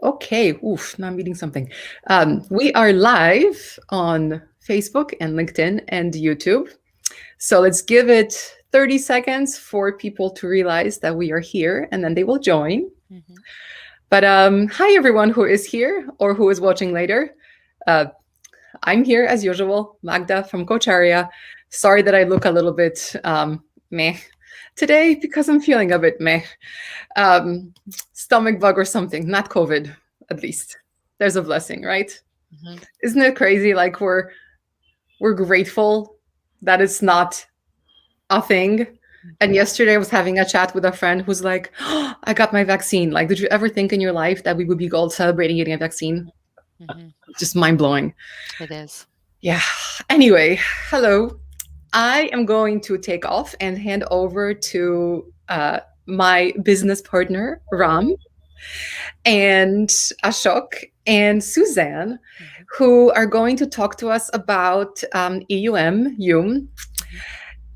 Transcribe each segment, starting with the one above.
Okay, oof, now I'm eating something. We are live on Facebook and LinkedIn and YouTube. So let's give it 30 seconds for people to realize that we are here and then they will join. Mm-hmm. But hi, everyone who is here or who is watching later. Uh, I'm here as usual, Magda from Coach Area. Sorry that I look a little bit meh today because I'm feeling a bit meh. Stomach bug or something, not COVID, at least. There's a blessing, right? Mm-hmm. Isn't it crazy? Like we're grateful that it's not a thing. And yesterday I was having a chat with a friend who's like, oh, I got my vaccine. Like, did you ever think in your life that we would be all celebrating getting a vaccine? Mm-hmm. Just mind blowing. It is. Yeah. Anyway, hello. I am going to take off and hand over to my business partner, Ram, and Ashok and Suzanne, Mm-hmm. who are going to talk to us about EUM, Mm-hmm.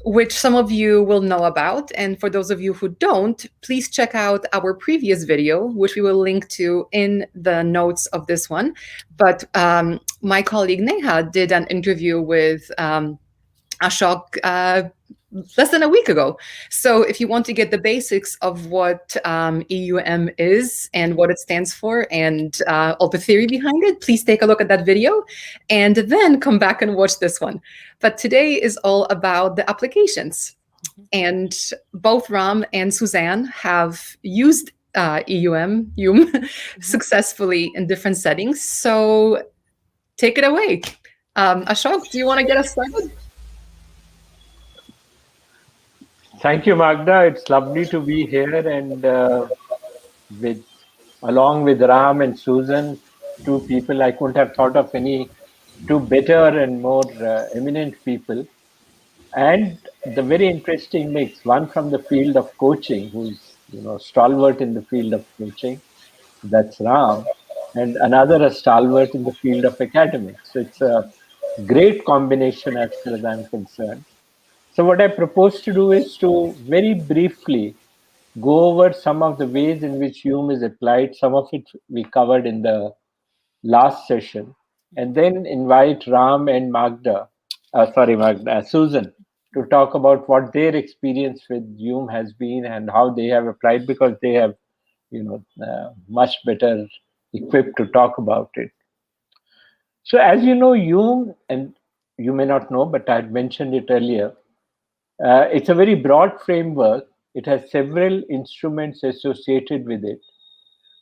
which some of you will know about. And for those of you who don't, please check out our previous video, which we will link to in the notes of this one. But my colleague Neha did an interview with Ashok less than a week ago. So if you want to get the basics of what EUM is and what it stands for and all the theory behind it, please take a look at that video and then come back and watch this one. But today is all about the applications. Mm-hmm. And both Ram and Suzanne have used EUM Mm-hmm. successfully in different settings. So take it away. Ashok, do you want to get us started? Thank you, Magda. It's lovely to be here and with along with Ram and Susan, two people I couldn't have thought of any two better and more eminent people, and the very interesting mix. One from the field of coaching, who's stalwart in the field of coaching, that's Ram, and another a stalwart in the field of academics. So it's a great combination as far as I'm concerned. So what I propose to do is to very briefly go over some of the ways in which Hume is applied. Some of it we covered in the last session, and then invite Ram and Susan, to talk about what their experience with Hume has been and how they have applied, because they have, much better equipped to talk about it. So, as you know, Hume, and you may not know, but I had mentioned it earlier, it's a very broad framework. It has several instruments associated with it.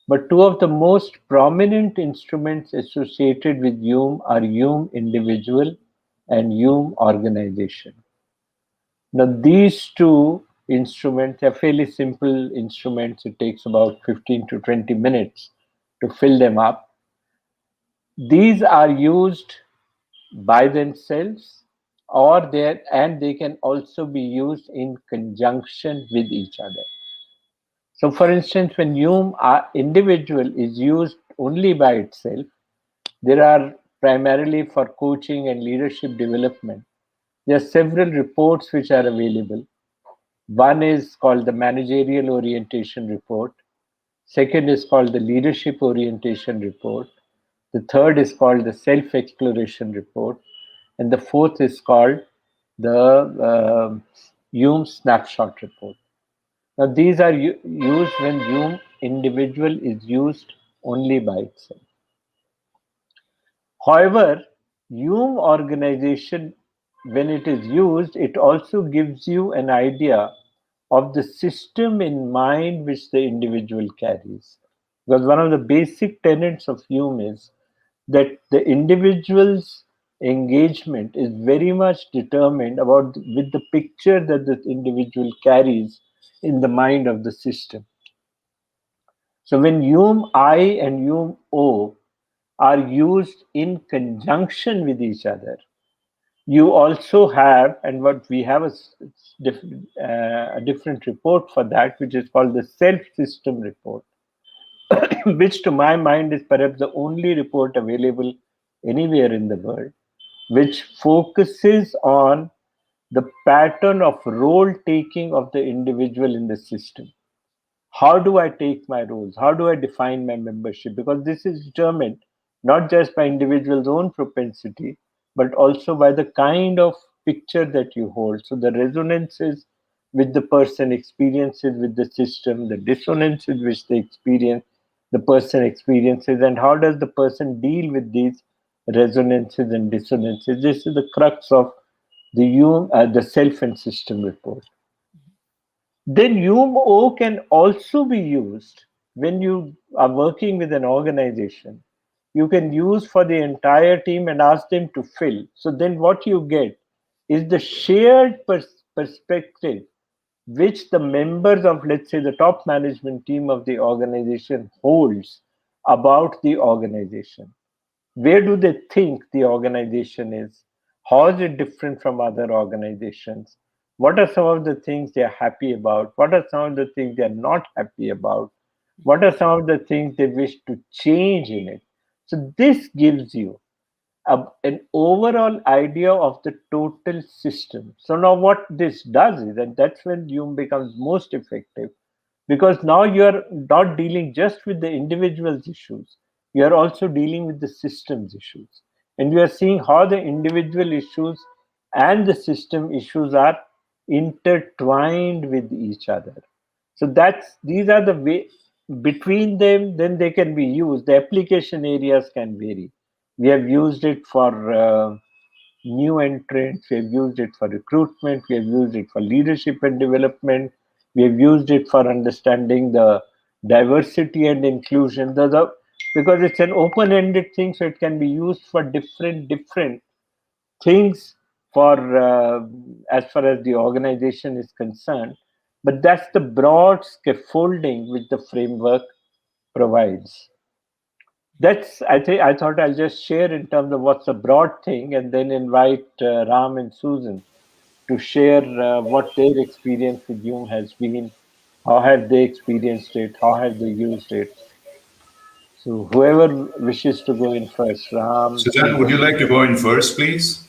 But two of the most prominent instruments associated with Hume are Hume individual and Hume organization. Now, these two instruments are fairly simple instruments. It takes about 15 to 20 minutes to fill them up. These are used by themselves, they can also be used in conjunction with each other. So, for instance, when Hume individual is used only by itself, there are primarily for coaching and leadership development. There are several reports which are available. One is called the Managerial Orientation Report. Second is called the Leadership Orientation Report. The third is called the Self-Exploration Report. And the fourth is called the Hume Snapshot Report. Now, these are used when Hume individual is used only by itself. However, Hume organization, when it is used, it also gives you an idea of the system in mind which the individual carries. Because one of the basic tenets of Hume is that the individual's engagement is very much determined with the picture that the individual carries in the mind of the system. So when Hume I and Hume O are used in conjunction with each other, you also have, and what we have a different report for that, which is called the self-system report, which to my mind is perhaps the only report available anywhere in the world, which focuses on the pattern of role taking of the individual in the system. how do I take my roles? How do I define my membership? Because this is determined not just by individual's own propensity, but also by the kind of picture that you hold. So the resonances with the person experiences with the system, the dissonances which they experience, the person experiences, and how does the person deal with these resonances and dissonances? This is the crux of the the self and system report. Then UMO can also be used when you are working with an organization. You can use for the entire team and ask them to fill. So then what you get is the shared perspective which the members of, let's say, the top management team of the organization holds about the organization. Where do they think the organization is? How is it different from other organizations? What are some of the things they are happy about? What are some of the things they are not happy about? What are some of the things they wish to change in it? So this gives you an overall idea of the total system. So now what this does is, and that's when Hume becomes most effective, because now you're not dealing just with the individual's issues, you are also dealing with the system's issues, and you are seeing how the individual issues and the system issues are intertwined with each other. So that's, these are the way between them, then they can be used. The application areas can vary. We have used it for new entrants, we have used it for recruitment, we have used it for leadership and development, we have used it for understanding the diversity and inclusion. Because it's an open-ended thing, so it can be used for different things for as far as the organization is concerned. But that's the broad scaffolding which the framework provides. That's, I think, I thought I'll just share in terms of what's a broad thing, and then invite Ram and Susan to share what their experience with Hume has been. How have they experienced it? How have they used it? So whoever wishes to go in first, Ram, Suzanne, would you Susan. like to go in first, please?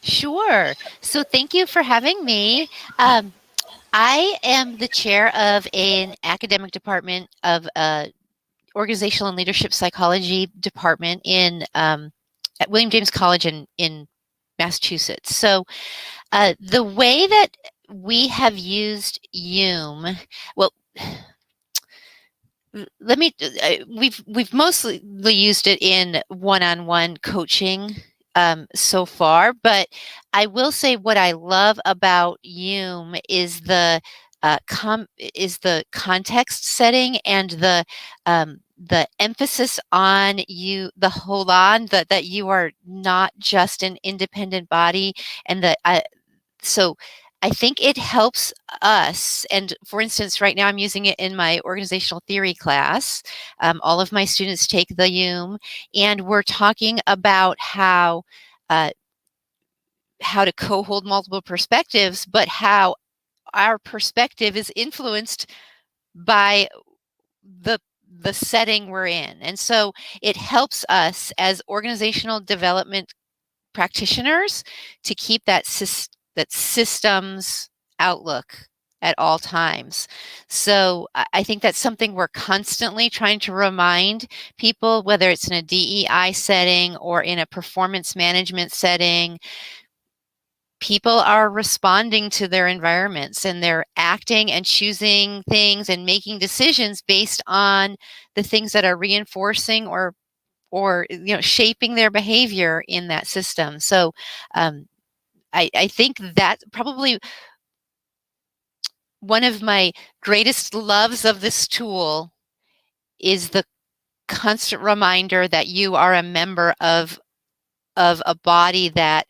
Sure. So thank you for having me. I am the chair of an academic department of organizational and leadership psychology department at William James College in Massachusetts. So the way that we have used UM, well, let me. We've mostly used it in one-on-one coaching so far, but I will say what I love about UM is the context setting and the emphasis on you, the hold on, that you are not just an independent body, and so I think it helps us. And for instance, right now I'm using it in my organizational theory class. All of my students take the UM, and we're talking about uh, how to co-hold multiple perspectives, but how our perspective is influenced by the setting we're in. And so it helps us as organizational development practitioners to keep that systems outlook at all times. So I think that's something we're constantly trying to remind people, whether it's in a DEI setting or in a performance management setting. People are responding to their environments, and they're acting and choosing things and making decisions based on the things that are reinforcing or shaping their behavior in that system. So I think that probably one of my greatest loves of this tool is the constant reminder that you are a member of a body, that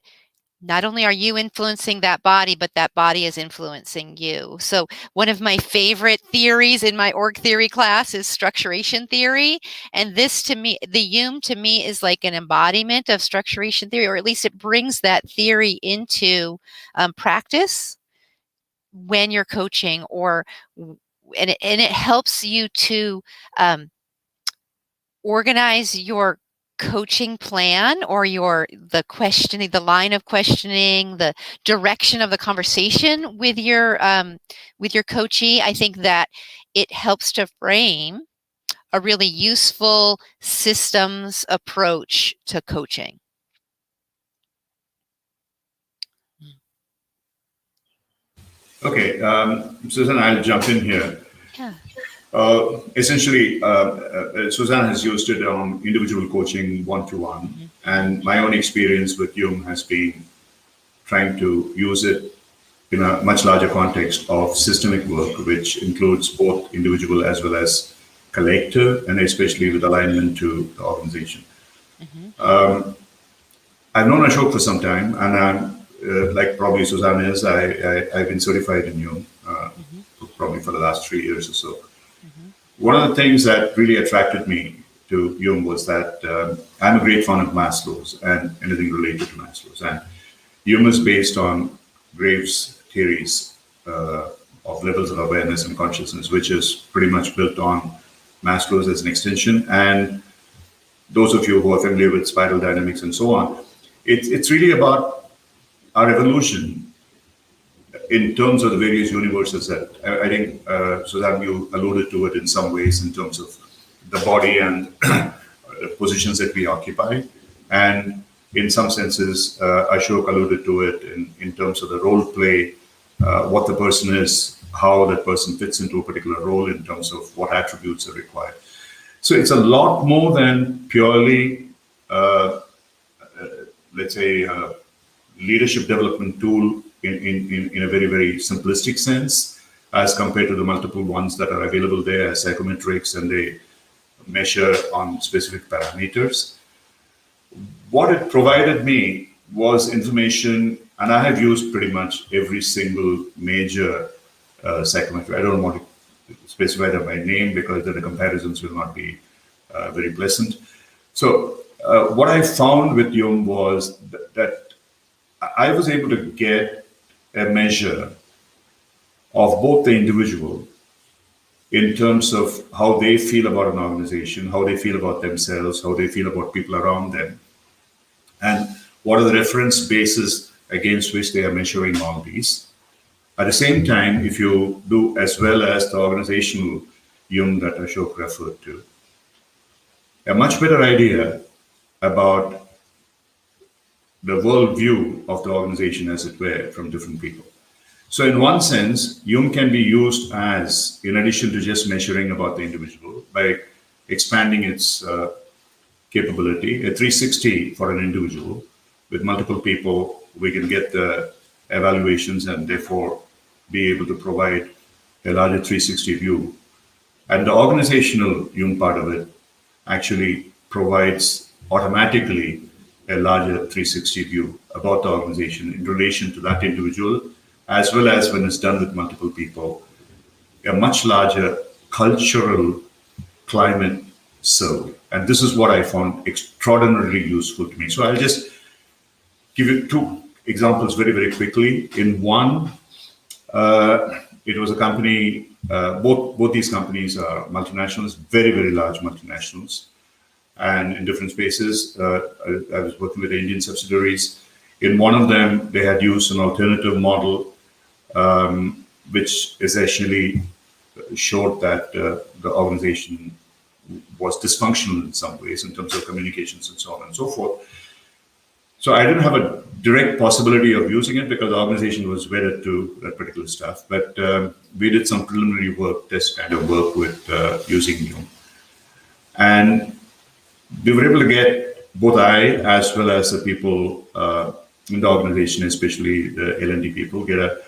not only are you influencing that body, but that body is influencing you. So one of my favorite theories in my org theory class is structuration theory. And this, to me, the UM to me is like an embodiment of structuration theory, or at least it brings that theory into practice when you're coaching, and it helps you to organize your coaching plan, or the questioning, the line of questioning, the direction of the conversation with your coachee. I think that it helps to frame a really useful systems approach to coaching. Okay, Suzanne, I'll jump in here. Yeah. Essentially, Suzanne has used it on individual coaching one-to-one, and my own experience with EUM has been trying to use it in a much larger context of systemic work, which includes both individual as well as collective, and especially with alignment to the organization. I've known Ashok for some time, and I'm like probably Suzanne is. I've been certified in EUM probably for the last 3 years or so. One of the things that really attracted me to EUM was that I'm a great fan of Maslow's and anything related to Maslow's. And EUM is based on Graves' theories of levels of awareness and consciousness, which is pretty much built on Maslow's as an extension. And those of you who are familiar with spiral dynamics and so on, it's really about our evolution in terms of the various universes that I think, Suzanne, you alluded to it in some ways in terms of the body and the positions that we occupy. And in some senses, Ashok alluded to it in terms of the role play, what the person is, how that person fits into a particular role in terms of what attributes are required. So it's a lot more than purely, let's say, leadership development tool in a very, very simplistic sense, as compared to the multiple ones that are available there as psychometrics, and they measure on specific parameters. What it provided me was information, and I have used pretty much every single major psychometric. I don't want to specify them by name because then the comparisons will not be very pleasant. So what I found with EUM was that I was able to get a measure of both the individual in terms of how they feel about an organization, how they feel about themselves, how they feel about people around them, and what are the reference bases against which they are measuring all these. At the same time, if you do as well as the organizational EUM that Ashok referred to, a much better idea about the worldview of the organization, as it were, from different people. So in one sense, EUM can be used as, in addition to just measuring about the individual, by expanding its capability, a 360 for an individual. With multiple people, we can get the evaluations and therefore be able to provide a larger 360 view. And the organizational EUM part of it actually provides automatically a larger 360 view about the organization in relation to that individual, as well as when it's done with multiple people, a much larger cultural climate survey. And this is what I found extraordinarily useful to me. So I'll just give you two examples very, very quickly. In one, it was a company, both these companies are multinationals, very, very large multinationals, and in different spaces. I was working with the Indian subsidiaries. In one of them, they had used an alternative model, which essentially showed that the organization was dysfunctional in some ways in terms of communications and so on and so forth. So I didn't have a direct possibility of using it because the organization was wedded to that particular stuff. But we did some preliminary work, test kind of work with using EUM. And we were able to get both I, as well as the people in the organization, especially the L&D people, get a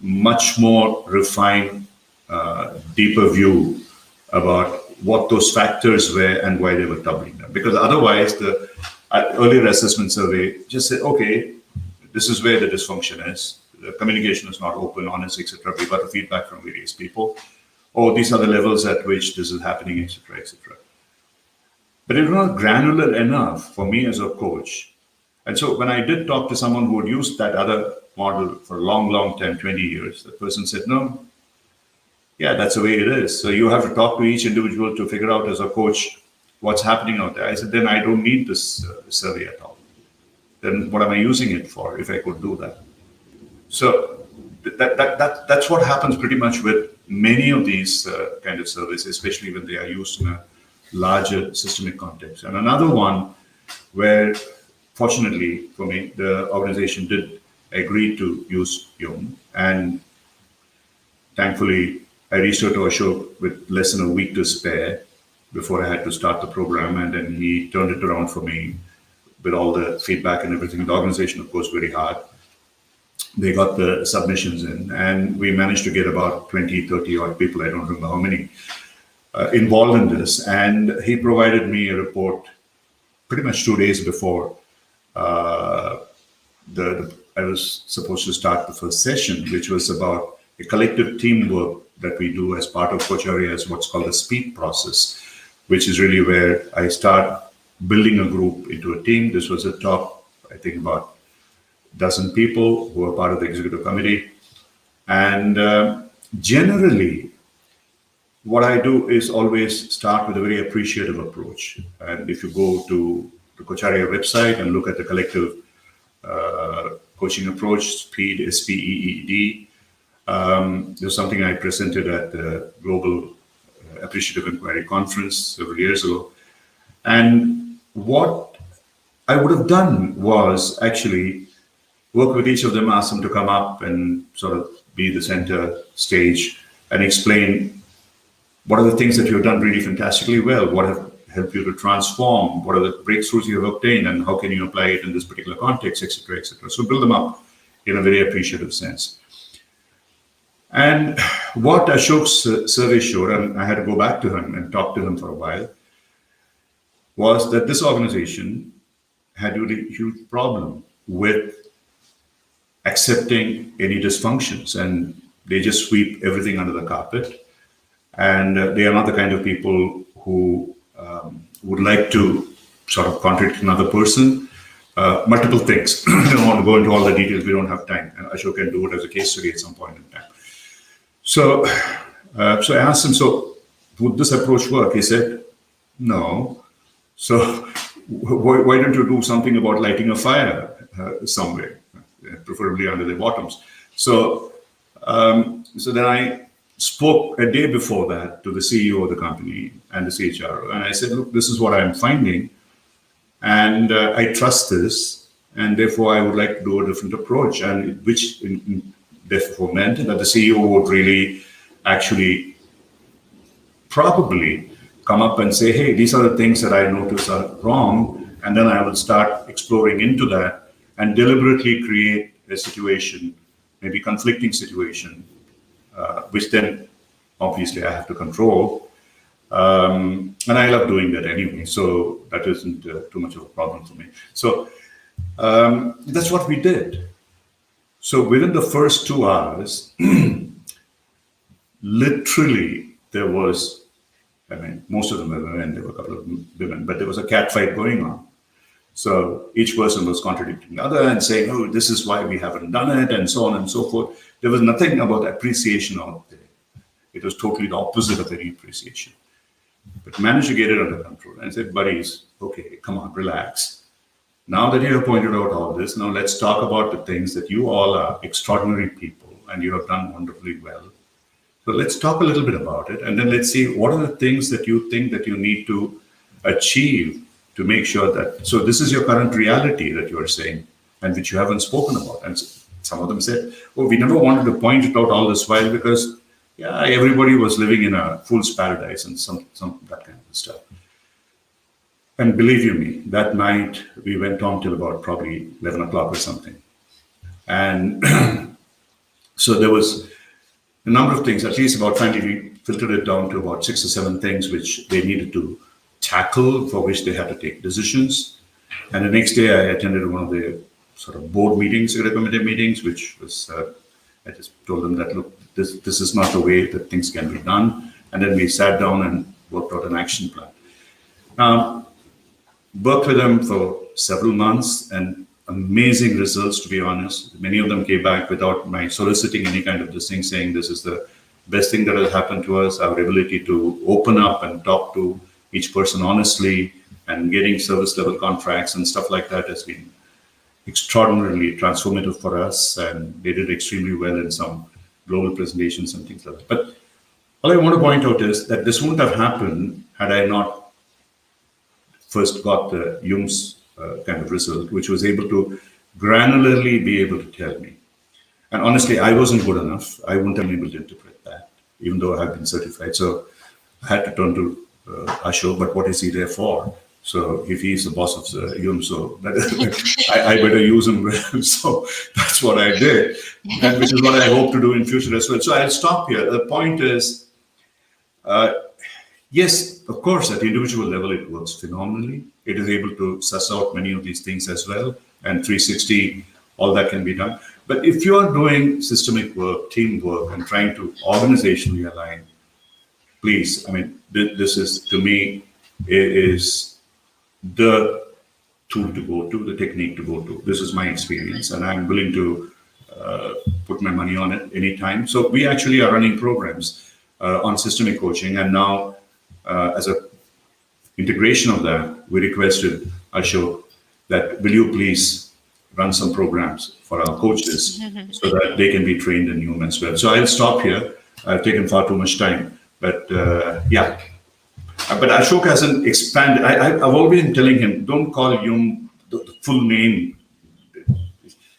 much more refined, deeper view about what those factors were and why they were doubling them. Because otherwise, the earlier assessment survey just said, okay, this is where the dysfunction is. The communication is not open, honest, etc. We got the feedback from various people. Oh, these are the levels at which this is happening, etc., etc. But it was not granular enough for me as a coach. And so when I did talk to someone who had used that other model for a long, long time, 20 years, the person said, no, yeah, that's the way it is. So you have to talk to each individual to figure out as a coach what's happening out there. I said, then I don't need this survey at all. Then what am I using it for if I could do that? So that's what happens pretty much with many of these kind of surveys, especially when they are used in a larger systemic context. And another one where, fortunately for me, the organization did agree to use EUM, and thankfully I reached out to Ashok with less than a week to spare before I had to start the program, and then he turned it around for me with all the feedback and everything. The organization, of course, very hard. They got the submissions in, and we managed to get about 20, 30 odd people, I don't remember how many, involved in this. And he provided me a report pretty much 2 days before I was supposed to start the first session, which was about a collective teamwork that we do as part of Kochari as what's called the SPEED process, which is really where I start building a group into a team. This was a top, I think, about dozen people who are part of the executive committee. And generally, what I do is always start with a very appreciative approach. And if you go to the Kocharia website and look at the collective coaching approach, SPEED, S-P-E-E-D, there's something I presented at the Global Appreciative Inquiry Conference several years ago. And what I would have done was actually work with each of them, ask them to come up and sort of be the center stage and explain what are the things that you've done really fantastically well, what have helped you to transform, what are the breakthroughs you have obtained, and how can you apply it in this particular context, etc., etc. So build them up in a very appreciative sense. And what Ashok's survey showed, and I had to go back to him and talk to him for a while, was that this organization had a really huge problem with accepting any dysfunctions, and they just sweep everything under the carpet. And they are not the kind of people who would like to sort of contradict another person. Multiple things. I don't want to go into all the details. We don't have time. And Ashok can do it as a case study at some point in time. So I asked him, so would this approach work? He said, no. So why don't you do something about lighting a fire somewhere, preferably under the bottoms? So then I spoke a day before that to the CEO of the company and the CHRO, and I said, look, this is what I'm finding, and I trust this, and therefore I would like to do a different approach, and which therefore meant that the CEO would really actually probably come up and say, hey, these are the things that I notice are wrong, and then I will start exploring into that and deliberately create a situation, maybe conflicting situation, which then obviously I have to control. And I love doing that anyway, so that isn't too much of a problem for me. So that's what we did. So within the first 2 hours, literally there was, I mean, most of them were women, there were a couple of women, but there was a cat fight going on. So each person was contradicting the other and saying, oh, this is why we haven't done it, and so on and so forth. There was nothing about appreciation out there. It was totally the opposite of any appreciation. But managed to get it under control and said, buddies, okay, come on, relax. Now that you have pointed out all this, now let's talk about the things that you all are extraordinary people and you have done wonderfully well. So let's talk a little bit about it, and then let's see what are the things that you think that you need to achieve to make sure that, so this is your current reality that you are saying and which you haven't spoken about. And some of them said, oh, we never wanted to point it out all this while because, yeah, everybody was living in a fool's paradise and some that kind of stuff. And believe you me, that night we went on till about probably 11 o'clock or something. And so there was a number of things, at least about finally we filtered it down to about 6 or 7 things which they needed to tackle, for which they had to take decisions. And the next day I attended one of the sort of board meetings, committee meetings, which was, I just told them that, look, this is not the way that things can be done. And then we sat down and worked out an action plan. Worked with them for several months and amazing results, to be honest. Many of them came back without my soliciting any kind of this thing, saying this is the best thing that has happened to us. Our ability to open up and talk to each person honestly and getting service level contracts and stuff like that has been extraordinarily transformative for us, and they did extremely well in some global presentations and things like that. But all I want to point out is that this wouldn't have happened had I not first got the EUM's kind of result, which was able to granularly be able to tell me. And honestly, I wasn't good enough. I wouldn't have been able to interpret that, even though I have been certified. So I had to turn to Ashok, but what is he there for? So if he's the boss of the EUM, so I better use him. So that's what I did, and which is what I hope to do in future as well. So I'll stop here. The point is, yes, of course, at the individual level, it works phenomenally. It is able to suss out many of these things as well, and 360, all that can be done. But if you are doing systemic work, teamwork, and trying to organizationally align, please, I mean, this is, to me, is the tool to go to, the technique to go to. This is my experience, and I'm willing to put my money on it anytime. So we actually are running programs on systemic coaching, and now as a integration of that, we requested Ashok that will you please run some programs for our coaches so that they can be trained in EUM as well. So I'll stop here. I've taken far too much time, but yeah. But Ashok hasn't expanded. I've always been telling him, don't call EUM the full name.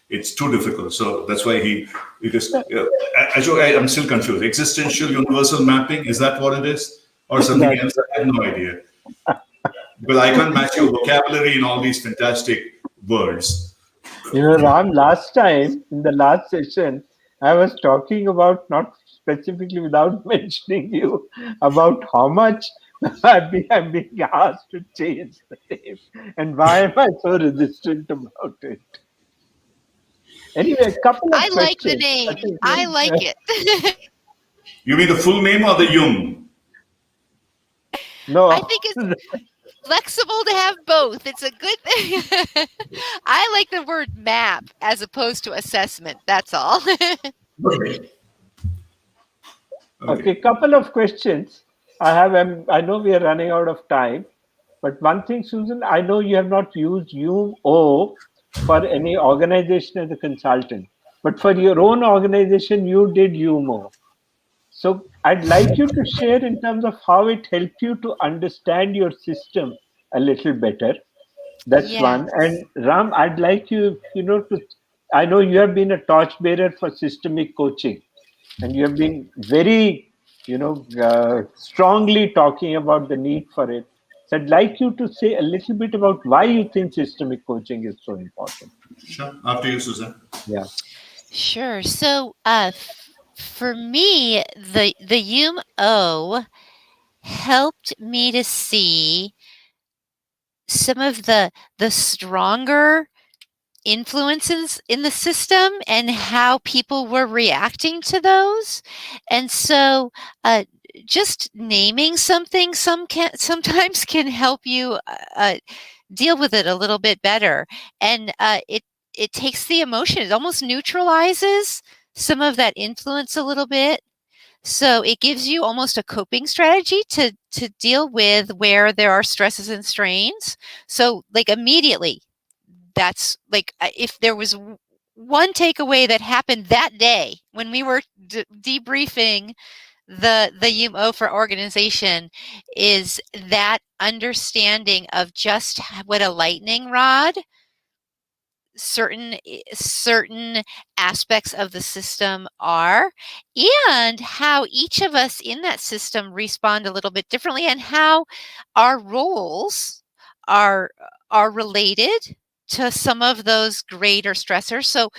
It's too difficult. So that's why because Ashok, I'm still confused. Existential Universal Mapping, is that what it is? Or something else? I have no idea. Because I can't match your vocabulary in all these fantastic words. You know, Ram, last time in the last session, I was talking about, not specifically without mentioning you, about how much I'm being asked to change the name and why am I so resistant about it. Anyway, a couple of I questions. like the name. I like it. You mean the full name or the EUM? No, I think it's flexible to have both. It's a good thing. I like the word map as opposed to assessment. That's all. Okay, couple of questions. I know we are running out of time, but one thing, Susan, I know you have not used UO for any organization as a consultant, but for your own organization, you did UMO. So I'd like you to share in terms of how it helped you to understand your system a little better. That's one. And Ram, I'd like you, I know you have been a torchbearer for systemic coaching, and you have been very, strongly talking about the need for it. So I'd like you to say a little bit about why you think systemic coaching is so important. Sure. After you, Suzanne. Yeah. Sure. So for me, the UMO helped me to see some of the stronger influences in the system and how people were reacting to those. And so just naming something sometimes can help you deal with it a little bit better. And it takes the emotion, it almost neutralizes some of that influence a little bit. So it gives you almost a coping strategy to deal with where there are stresses and strains. So like immediately, that's like if there was one takeaway that happened that day when we were debriefing the UMO for organization, is that understanding of just what a lightning rod certain aspects of the system are, and how each of us in that system respond a little bit differently, and how our roles are related to some of those greater stressors. So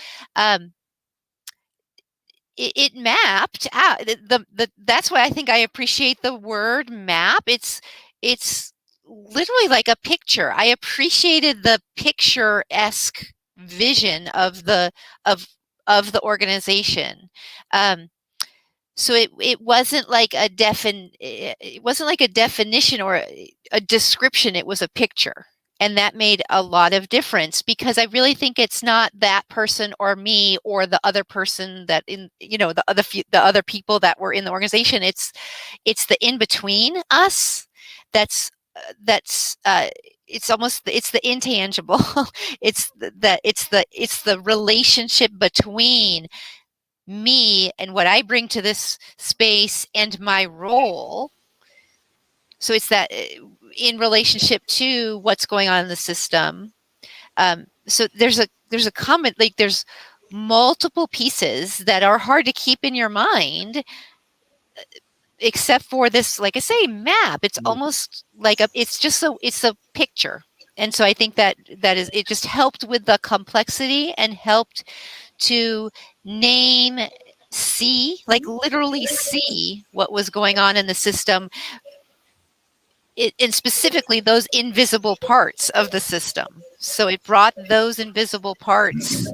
it mapped out that's why I think I appreciate the word map. It's literally like a picture. I appreciated the picture-esque vision of the organization. So it wasn't like a definition or a description. It was a picture. And that made a lot of difference, because I really think it's not that person or me or the other person that the other people that were in the organization. It's the in between us that's it's the intangible. It's the relationship between me and what I bring to this space and my role. So it's that in relationship to what's going on in the system. So there's a comment, like there's multiple pieces that are hard to keep in your mind, except for this, like I say, map. It's almost like it's a picture. And so I think that it just helped with the complexity and helped to name, see, like literally see what was going on in the system, and specifically those invisible parts of the system. So it brought those invisible parts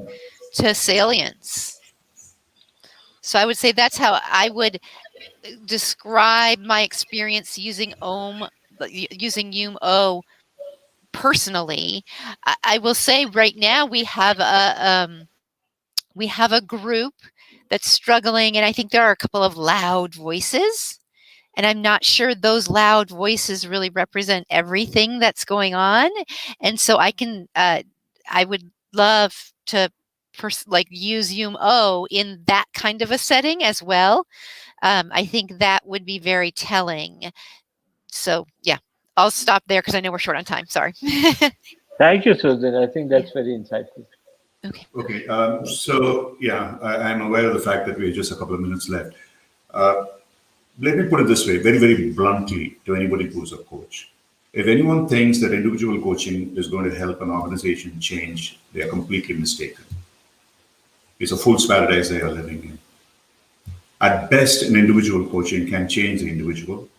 to salience. So I would say that's how I would describe my experience using EUM-O personally. I will say right now we have a group that's struggling, and I think there are a couple of loud voices, and I'm not sure those loud voices really represent everything that's going on. And so I would love to use EUM-O in that kind of a setting as well. I think that would be very telling. So yeah, I'll stop there because I know we're short on time. Sorry. Thank you, Susan. I think that's very insightful. Okay. Okay. So yeah, I'm aware of the fact that we have just a couple of minutes left. Let me put it this way, very, very bluntly, to anybody who's a coach. If anyone thinks that individual coaching is going to help an organization change, they are completely mistaken. It's a fool's paradise they are living in. At best, an individual coaching can change the individual,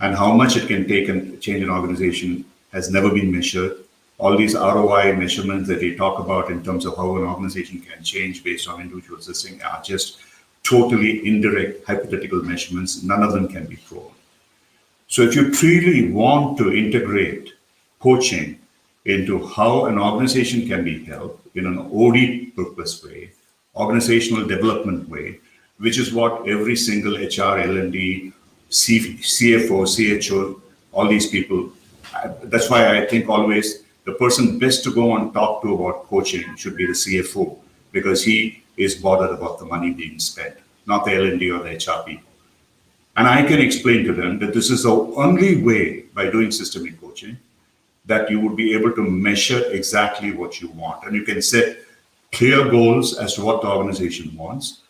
and how much it can take and change an organization has never been measured. All these ROI measurements that they talk about in terms of how an organization can change based on individuals listening are just totally indirect, hypothetical measurements. None of them can be proven. So if you truly want to integrate coaching into how an organization can be helped in an OD purpose way, organizational development way, which is what every single HR, L&D, CFO, CHO, all these people, that's why I think always the person best to go and talk to about coaching should be the CFO, because he is bothered about the money being spent, not the L&D or the HR people. And I can explain to them that this is the only way, by doing systemic coaching, that you would be able to measure exactly what you want. And you can set clear goals as to what the organization wants.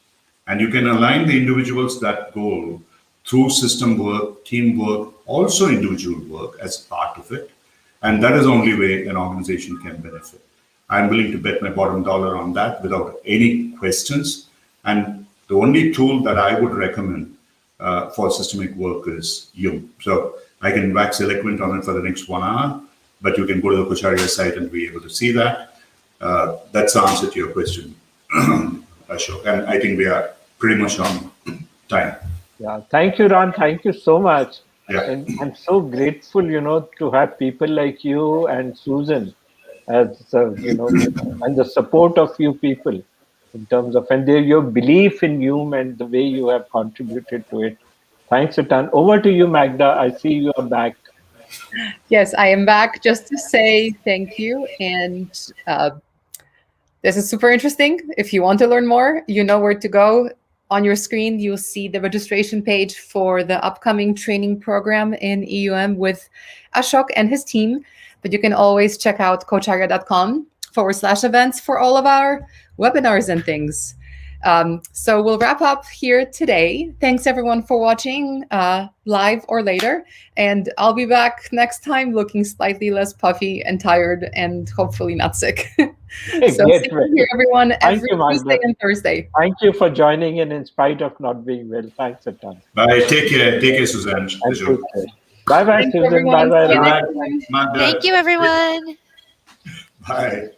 And you can align the individuals that goal through system work, teamwork, also individual work as part of it. And that is the only way an organization can benefit. I'm willing to bet my bottom dollar on that without any questions. And the only tool that I would recommend for systemic work is EUM. So I can wax eloquent on it for the next 1 hour, but you can go to the Kocharia site and be able to see that. That's the answer to your question, Ashok. And I think we are pretty much on time. Yeah, thank you, Ron. Thank you so much. Yeah. And I'm so grateful, to have people like you and Susan as, and the support of you people in terms of, and your belief in EUM and the way you have contributed to it. Thanks a ton. Over to you, Magda. I see you are back. Yes, I am back just to say thank you. And this is super interesting. If you want to learn more, you know where to go. On your screen, you'll see the registration page for the upcoming training program in EUM with Ashok and his team. But you can always check out kocharia.com/events for all of our webinars and things. So we'll wrap up here today. Thanks everyone for watching live or later. And I'll be back next time looking slightly less puffy and tired and hopefully not sick. So see you here, everyone, every Tuesday and Thursday. Thank you for joining in spite of not being well. Thanks a ton. Bye. Take care. Take care, Suzanne. Bye-bye, Susan. Bye-bye. Thank you, everyone. Bye.